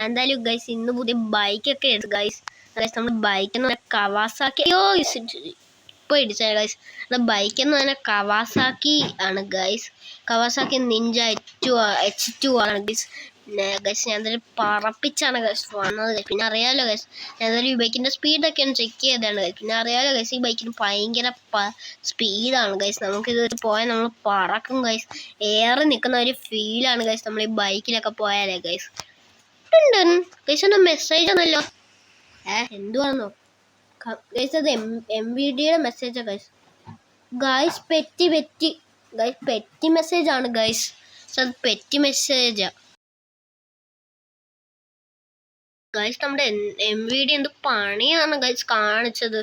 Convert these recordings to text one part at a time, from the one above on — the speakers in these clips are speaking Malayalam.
എന്തായാലും ഗൈസ് ഇന്ന് പുതിയ ബൈക്കൊക്കെ എടുത്തു ഗൈസ്. നമ്മൾ ബൈക്കെന്ന് പറഞ്ഞാൽ കവാസാക്കി ഇപ്പോൾ ഇടിച്ചാൽ ഗൈസ്. ബൈക്കെന്ന് പറഞ്ഞാൽ കവാസാക്കി ആണ് ഗൈസ്. കവാസാക്കി നിഞ്ച H2 ആണ് ഗൈസ്. ഗൈസ് ഞാൻ എന്തായാലും പറപ്പിച്ചാണ് ഗൈസ് വന്നത്. പിന്നെ അറിയാലോ ഗൈസ്, ഞാൻ എന്തായാലും ഈ ബൈക്കിൻ്റെ സ്പീഡൊക്കെ ഒന്ന് ചെക്ക് ചെയ്തതാണ് ഗൈസ്. പിന്നെ അറിയാലോ ഗൈസ്, ഈ ബൈക്കിന് ഭയങ്കര സ്പീഡാണ് ഗൈസ്. നമുക്കിത് പോയാൽ നമ്മൾ പറക്കും ഗൈസ്. ഏറെ നിൽക്കുന്ന ഒരു ഫീലാണ് ഗൈസ് നമ്മൾ ഈ ബൈക്കിലൊക്കെ പോയാലേ ഗൈസ്. ഗൈസ് ഒന്ന് മെസ്സേജ് ഒന്നല്ലോ, എന്തുവാന്നോ ഗൈസ്? അത് MVDയുടെ മെസ്സേജാ guys. Guys petty guys, petty message ആണ് ഗൈസ്. അത് പെറ്റി മെസ്സേജാ ഗൈസ്. നമ്മുടെ MVD എന്ത് പണിയാണ് ഗൈസ് കാണിച്ചത്.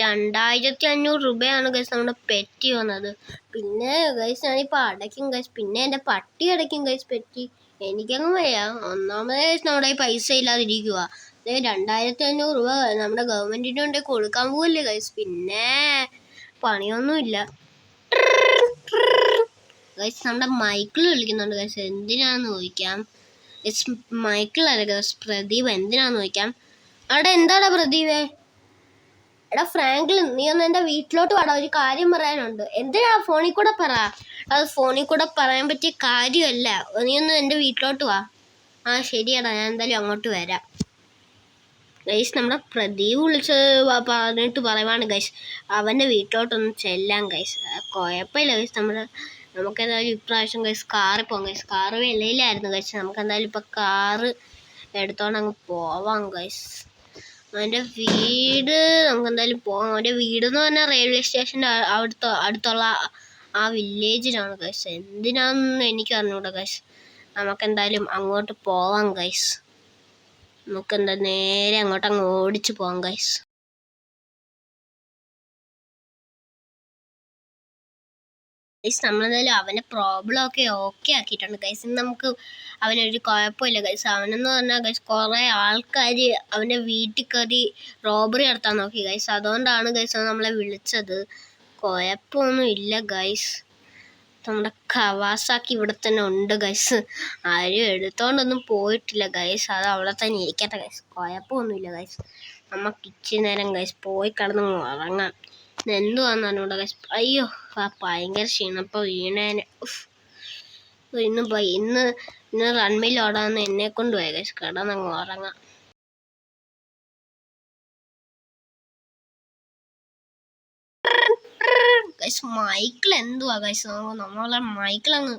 2500 രൂപയാണ് ഗൈസ് നമ്മുടെ പെറ്റി വന്നത്. പിന്നെ ഗൈസ് ഞാനിപ്പോൾ അടയ്ക്കും ഗൈസ്. പിന്നെ എൻ്റെ പട്ടി അടയ്ക്കും ഗൈസ് പെറ്റി. എനിക്കങ്ങ് വയ്യ. ഒന്നാമത് നമ്മുടെ പൈസ ഇല്ലാതിരിക്കുക. 2500 രൂപ നമ്മുടെ ഗവൺമെൻറ്റിൻ്റെ കൊണ്ട് കൊടുക്കാൻ പോകില്ലേ ഗൈസ്. പിന്നെ പണിയൊന്നുമില്ല ഗൈസ്. നമ്മുടെ മൈക്കിൾ വിളിക്കുന്നുണ്ട് ഗൈസ്. എന്തിനാന്ന് ചോദിക്കാം. മൈക്കിൾ അല്ല ഗൈസ്, പ്രദീപ്. എന്തിനാന്ന് ചോദിക്കാം. അവിടെ എന്താടാ പ്രദീപേ? എടാ ഫ്രാങ്ക്ലിൻ, നീ ഒന്ന് എൻ്റെ വീട്ടിലോട്ട് വാടാ, ഒരു കാര്യം പറയാനുണ്ട്. എന്തിനാ ഫോണിൽ കൂടെ പറ. അത് ഫോണിൽ കൂടെ പറയാൻ പറ്റിയ കാര്യമല്ല. നീ ഒന്ന് എൻ്റെ വീട്ടിലോട്ട് വാ. ആ ശരിയാടാ, ഞാൻ എന്തായാലും അങ്ങോട്ട് വരാം ഗൈസ്. നമ്മുടെ പ്രദീപ് പറഞ്ഞിട്ട് പറയുവാണ് ഗൈസ് അവൻ്റെ വീട്ടിലോട്ടൊന്ന് ചെല്ലാം ഗൈസ്. കുഴപ്പമില്ല ഗൈസ്. നമുക്ക് എന്തായാലും ഇപ്രാവശ്യം ഗൈസ് കാറിൽ പോകാം ഗൈസ്. Car വിലയിലായിരുന്നു guys. നമുക്ക് എന്തായാലും ഇപ്പോൾ കാറ് എടുത്തോണ്ട് അങ്ങ് പോവാം ഗൈസ്. അവൻ്റെ വീട് നമുക്ക് എന്തായാലും പോകാം. അവൻ്റെ വീടെന്ന് പറഞ്ഞാൽ റെയിൽവേ സ്റ്റേഷൻ്റെ അടുത്തുള്ള ആ വില്ലേജിലാണ് ഗൈസ്. എന്തിനാന്ന് എനിക്ക് അറിഞ്ഞൂടാ ഗൈസ്. നമുക്കെന്തായാലും അങ്ങോട്ട് പോവാം ഗൈസ്. നമുക്കെന്താ നേരെ അങ്ങ് ഓടിച്ചു പോവാം ഗൈസ്. ഗൈസ് നമ്മളെന്തായാലും അവൻ്റെ പ്രോബ്ലം ഒക്കെ ഓക്കെ ആക്കിയിട്ടുണ്ട് ഗൈസ്. ഇന്ന് നമുക്ക് അവനൊരു കുഴപ്പമില്ല ഗൈസ്. അവനെന്ന് പറഞ്ഞാൽ ഗൈസ് കുറേ ആൾക്കാർ അവൻ്റെ വീട്ടിൽ കയറി റോബറി നടത്താൻ നോക്കി ഗൈസ്. അതുകൊണ്ടാണ് ഗൈസ് നമ്മളെ വിളിച്ചത്. കുഴപ്പമൊന്നും ഇല്ല ഗൈസ്. നമ്മുടെ കവാസാക്കി ഇവിടെ തന്നെ ഉണ്ട് ഗൈസ്. ആരും എടുത്തോണ്ടൊന്നും പോയിട്ടില്ല ഗൈസ്. അത് അവിടെ തന്നെ ഇരിക്കട്ടെ ഗൈസ്. കുഴപ്പമൊന്നുമില്ല ഗൈസ്. നമുക്ക് ഇച്ചിരി നേരം ഗൈസ് പോയി കിടന്ന് ഉറങ്ങാം. എന്തുവാന്നറിഞ്ഞൂടാ ഗൈസ്. അയ്യോ ഭയങ്കര ക്ഷീണപ്പോൾ വീണേനെ. ഇന്ന് റൺമിൽ ഓടാന്ന് എന്നെ കൊണ്ട് പോയി ഗൈസ്. കിടന്നങ്ങ് ഉറങ്ങാം. ഗൈസ് മൈക്കിൾ എന്തുവാ ഗൈസ്, നമ്മളെ മൈക്കിൾ അങ്ങ്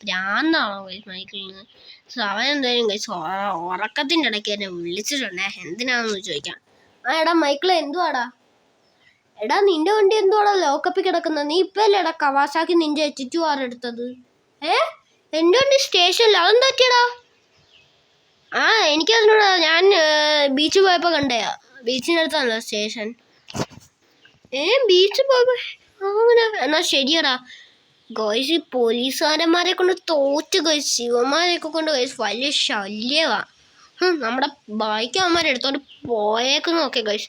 ഭ്രാന്താണോ ഗൈസ് മൈക്കിളിന്? അവൻ എന്തായാലും ഗൈസ് ഉറക്കത്തിൻ്റെ ഇടയ്ക്ക് എന്നെ വിളിച്ചിട്ടുണ്ടേ. എന്തിനാണെന്ന് ചോദിക്കാം. എടാ മൈക്കിൾ എന്തുവാടാ? എടാ നിന്റെ വണ്ടി എന്തുവാടാ ലോക്കപ്പിൽ കിടക്കുന്നത്? നീ ഇപ്പം അല്ലേ എടാ കവാസാക്കി നിന്റെ H2 എടുത്തത്? എൻ്റെ വണ്ടി സ്റ്റേഷനിൽ. അതെന്താ പറ്റിയടാ? എനിക്കതിനോടാ, ഞാൻ ബീച്ചിൽ പോയപ്പോൾ കണ്ടയാ. ബീച്ചിനടുത്താണല്ലോ സ്റ്റേഷൻ. ബീച്ചിൽ പോയപ്പോൾ അങ്ങനെ? എന്നാൽ ശരിയടാ ഗൈസ്. ഈ പോലീസുകാരന്മാരെ കൊണ്ട് തോറ്റ് ഗൈസ്. ശിവന്മാരെയൊക്കെ കൊണ്ട് ഗൈസ് വലിയ ശല്യമാണ്. നമ്മുടെ ബൈക്ക് അവന്മാരെടുത്തോണ്ട് പോയേക്കുന്നൊക്കെ ഗൈസ്.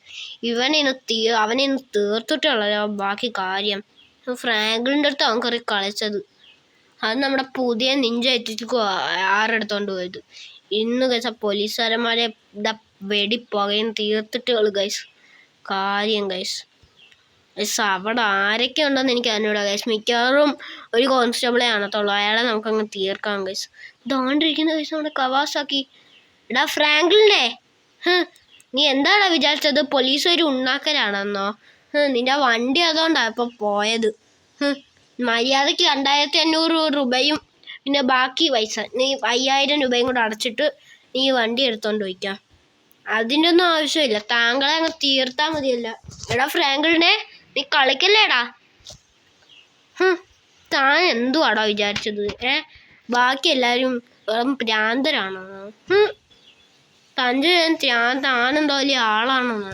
അവനെ ഇന്ന് തീർത്തിട്ടുള്ള ബാക്കി കാര്യം. ഫ്രാങ്ക്ലിൻ്റെ അടുത്ത് അവൻ കയറി കളിച്ചത്. അത് നമ്മുടെ പുതിയ നിഞ്ച ആരെടുത്തോണ്ട് പോയത്. ഇന്ന് ഗൈസ് ആ പോലീസുകാരന്മാരെ വെടിപ്പുകയും തീർത്തിട്ടുള്ളൂ ഗൈസ് കാര്യം ഗൈസ്. അവിടെ ആരൊക്കെ ഉണ്ടെന്ന് എനിക്ക് അറിഞ്ഞൂടാ ഗൈസ്. മിക്കവാറും ഒരു കോൺസ്റ്റബിളെ കാണത്തുള്ളൂ. അയാളെ നമുക്കങ്ങ് തീർക്കാം ഗൈസ്. ഇതാണ്ടിരിക്കുന്ന ഗൈസ് നമ്മുടെ കവാസാക്കി. എടാ ഫ്രാങ്ക്ലിനെ, നീ എന്താടാ വിചാരിച്ചത് പോലീസ് ഒരു ഉണ്ടാക്കലാണെന്നോ? നിന്റെ വണ്ടി അതുകൊണ്ടാണ് ഇപ്പം പോയത്. മര്യാദയ്ക്ക് 2500 രൂപയും പിന്നെ ബാക്കി പൈസ നീ 5000 രൂപയും കൂടെ അടച്ചിട്ട് നീ വണ്ടി എടുത്തോണ്ട് പോയിക്കാം. അതിൻ്റെ ഒന്നും ആവശ്യമില്ല. താങ്കളെ അങ്ങ് തീർത്താൽ മതിയല്ല. എടാ ഫ്രാങ്ക്ലിനെ, നീ കളിക്കല്ലേടാ. താൻ എന്തുവാടാ വിചാരിച്ചത്? ബാക്കി എല്ലാവരും വെറും ഭ്രാന്തരാണോ? താനെന്തോ വലിയ ആളാണെന്ന്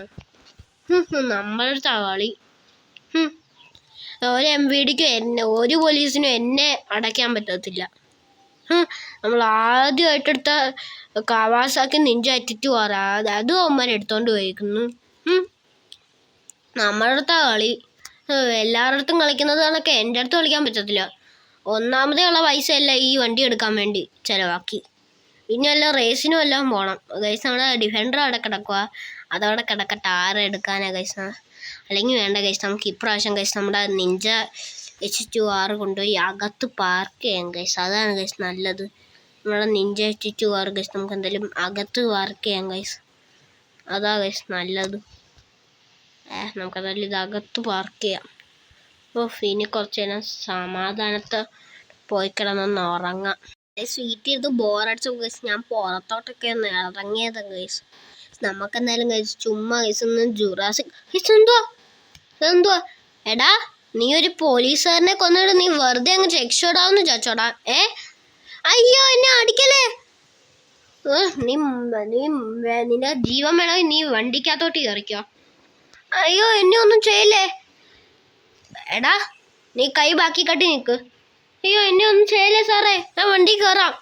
നമ്മളടുത്ത കളി. ഒരു MVDക്കും ഒരു പോലീസിനും എന്നെ അടയ്ക്കാൻ പറ്റത്തില്ല. നമ്മൾ ആദ്യമായിട്ടെടുത്ത കവാസാക്കി നിഞ്ച H2 അതും അവന്മാരെടുത്തോണ്ട് പോയിരിക്കുന്നു. നമ്മളടുത്ത കളി. എല്ലാവരുടെ അടുത്തും കളിക്കുന്നത് കണക്കെ എൻ്റെ അടുത്ത് കളിക്കാൻ പറ്റത്തില്ല. ഒന്നാമതേ ഉള്ള പൈസ അല്ല ഈ വണ്ടി എടുക്കാൻ വേണ്ടി ചിലവാക്കി. ഇനി വല്ല റേസിനും എല്ലാം പോകണം ഗൈസ്. നമ്മുടെ ഡിഫൻഡർ അവിടെ കിടക്കുക, അതവിടെ കിടക്കട്ടെ. ആറ് എടുക്കാനാ ഗൈസ്? അല്ലെങ്കിൽ വേണ്ട ഗൈസ്, നമുക്ക് ഇപ്രാവശ്യം ഗൈസ് നമ്മുടെ നിഞ്ച H2R കൊണ്ടുപോയി അകത്ത് പാർക്ക് ചെയ്യാം ഗൈസ്. അതാണ് ഗൈസ് നല്ലത്. നമ്മുടെ നിഞ്ച H2R ഗൈസ് നമുക്ക് എന്തായാലും അകത്ത് പാർക്ക് ചെയ്യാം ഗൈസ്. അതാ ഗൈസ് നല്ലത്. നമുക്കതായാലും ഇത് അകത്ത് പാർക്ക് ചെയ്യാം. ഇനി കുറച്ച് നേരം സമാധാനത്തെ പോയി കിടന്നൊന്ന് ഉറങ്ങാം. സ്വീറ്റ് ചെയ്ത് ബോറടിച്ച ഗൈസ് ഞാൻ പുറത്തോട്ടൊക്കെ ഒന്ന് ഇറങ്ങിയത് ഗൈസ്. നമുക്കെന്തായാലും ഗൈസ് ചുമ്മാ ഗൈസ് ഒന്ന് ജുറാസിക് ഗൈസ്. എന്തുവാ എടാ, നീ ഒരു പോലീസുകാരനെ കൊന്നിട്ട് നീ വെറുതെ അങ്ങ് രക്ഷപ്പെടാമെന്ന് ചോദിച്ചോടാ? അയ്യോ എന്നെ അടിക്കല്ലേ. നിന്റെ ജീവൻ വേണമെങ്കിൽ നീ വണ്ടിക്കകത്തോട്ട് കയറിക്കോ. അയ്യോ എന്നെ ഒന്നും ചെയ്യല്ലേ. എടാ നീ കൈ ബാക്കി കട്ടി നിൽക്ക്. അയ്യോ എന്നെ ഒന്നും ചെയ്യല്ലേ സാറേ, ഞാൻ വണ്ടി കയറാം.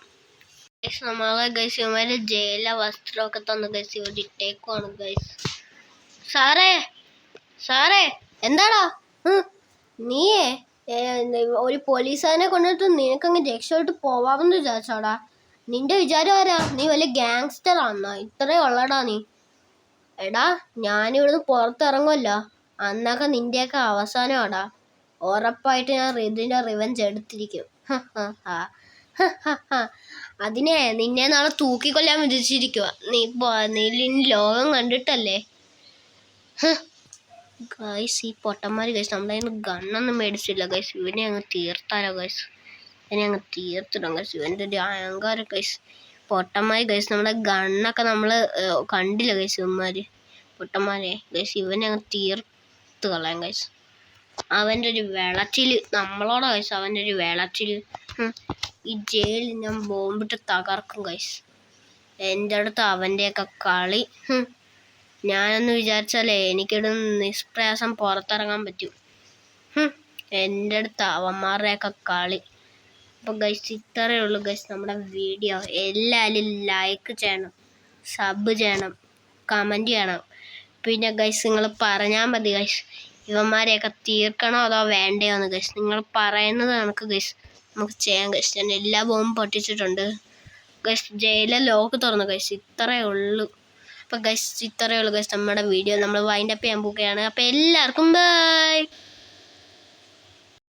നമ്മളെ ഗൈസ് ഇവന്മാര് ജയില വസ്ത്രമൊക്കെ തന്നു ഗൈസ് ഇവിടെ ഇട്ടേക്കുവാണ് ഗൈസ്. സാറേ എന്താടാ? നീയേ ഒരു പോലീസുകാരനെ കൊണ്ടിട്ട് നിനക്കങ്ങ് രക്ഷപ്പെട്ട് പോവാമെന്ന് വിചാരിച്ചോടാ? നിന്റെ വിചാരം ആരാ? നീ വലിയ ഗാങ്സ്റ്റർ ആണോ? ഇത്രേ ഉള്ളടാ നീ. എടാ ഞാനിവിടുന്ന് പുറത്തിറങ്ങുമല്ലോ, അന്നൊക്കെ നിന്റെയൊക്കെ അവസാനമാടാ. ഉറപ്പായിട്ട് ഞാൻ ഇതിന്റെ റിവെഞ്ച് എടുത്തിരിക്കും. അതിനെ നിന്നെ നാളെ തൂക്കിക്കൊല്ലാൻ വിധിച്ചിരിക്കുക. നീ ലോകം കണ്ടിട്ടല്ലേ? ഗൈസ് ഈ പൊട്ടന്മാര് ഗൈസ് നമ്മുടെ കയ്യിൽ നിന്ന് ഗണ്ണൊന്നും മേടിച്ചില്ല ഗൈസ്. ഇവനെ അങ്ങ് തീർത്താലോ ഗൈസ്? ഇവനെ അങ്ങ് തീർത്തിടും ഗൈസ്. ഇവൻ്റെ ഒരു അഹങ്കാരം ഗൈസ്. പൊട്ടന്മാര് ഗൈസ് നമ്മുടെ ഗണ്ണൊക്കെ നമ്മൾ കണ്ടില്ല ഗൈസ്. ഇവന്മാര് പൊട്ടന്മാരെ ഗൈസ്. ഇവനെ അങ്ങ് തീർത്ത് കളയാം ഗൈസ്. അവൻ്റെ ഒരു വിളച്ചില് നമ്മളോടാ ഗൈസ്. അവൻ്റെ ഒരു വിളച്ചില്. ഈ ജയിലിൽ ഞാൻ ബോംബിട്ട് തകർക്കും ഗൈസ്. എൻ്റെ അടുത്ത് അവൻ്റെയൊക്കെ കളി. ഞാനൊന്ന് വിചാരിച്ചാലേ എനിക്കിവിടെ നിഷ്പ്രയാസം പുറത്തിറങ്ങാൻ പറ്റും. എൻ്റെ അടുത്ത് അവന്മാരുടെയൊക്കെ കളി. അപ്പോൾ ഗൈസ് ഇത്രയേ ഉള്ളൂ ഗൈസ് നമ്മുടെ വീഡിയോ. എല്ലാവരും ലൈക്ക് ചെയ്യണം, സബ് ചെയ്യണം, കമൻറ്റ് ചെയ്യണം. പിന്നെ ഗൈസ് നിങ്ങൾ പറഞ്ഞാൽ മതി ഗൈസ് ഇവന്മാരെയൊക്കെ തീർക്കണോ അതോ വേണ്ടയോ എന്ന് ഗൈസ്. നിങ്ങൾ പറയുന്നത് കണക്ക് ഗൈസ് നമുക്ക് ചെയ്യാം ഗൈസ്. ഞാൻ എല്ലാ ബോംബും പൊട്ടിച്ചിട്ടുണ്ട് ഗൈസ്. ജയിലിലെ ലോക്ക് തുറന്നു ഗൈസ്. ഇത്രയേ ഉള്ളൂ. അപ്പോൾ ഗൈസ് ഇത്രയേ ഉള്ളൂ ഗൈസ് നമ്മുടെ വീഡിയോ. നമ്മൾ വൈൻഡപ്പ് ചെയ്യാൻ പോവുകയാണ്. അപ്പോൾ എല്ലാവർക്കും ബൈ.